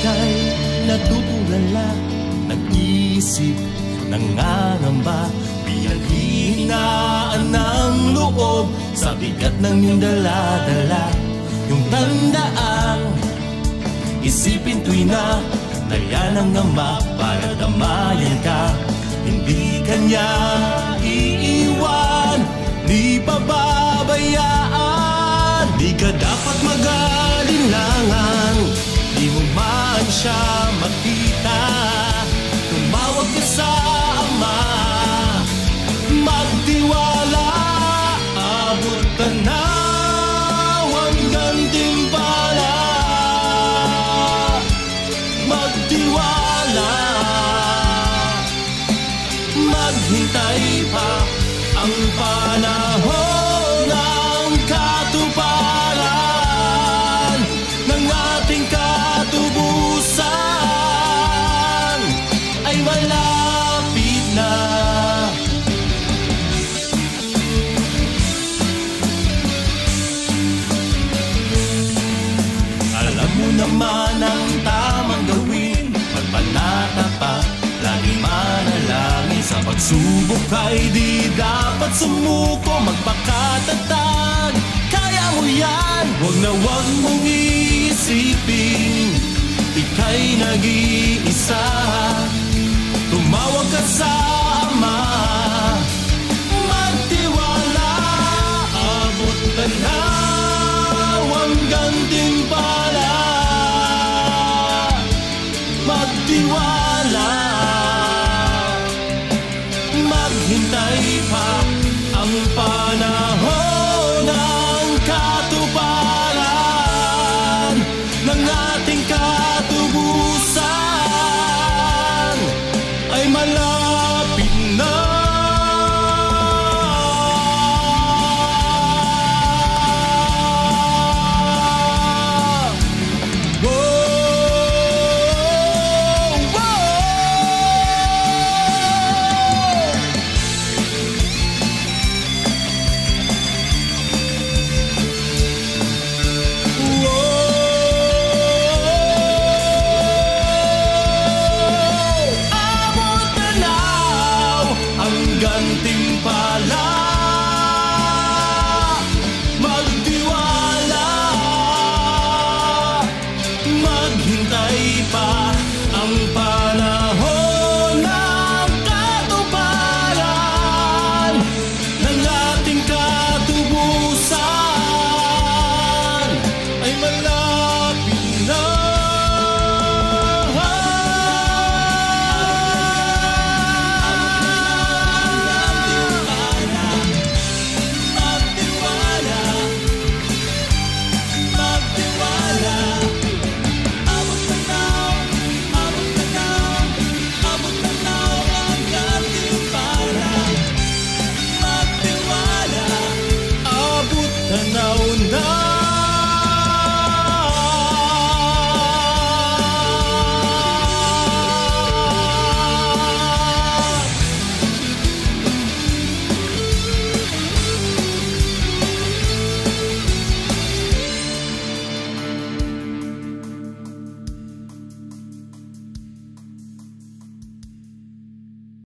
ika'y natutulala, nag-isip, nangangamba, bilang hinaan ng loob sa bigat ng iyong dala-dala. Yung tandaan, isipin tuwi na yan ang ama para damayan ka. Hindi kanya iiwan, di pababayaan. Di ka dapat mag-alinlangan, di mo man siya makita. Tumawag ka sa ama, magtiwala, abot ka na hanggang timpala. Magtiwala, maghintay pa ang panahon ng katuparan ng ating katubusan ay malapit na. Alam mo naman ang tamang gawin, magpanata pa, laging manalangin. Sa pagsubok ay di dapat sumuko, magpakatatag, kaya mo yan. Huwag na huwag mong iisipin, ika'y nag-iisa. Tumawag ka sa ama, magtiwala, abot ka na hanggang timpala. Magtiwala, maghintay pa ang panahon ng katuparan ng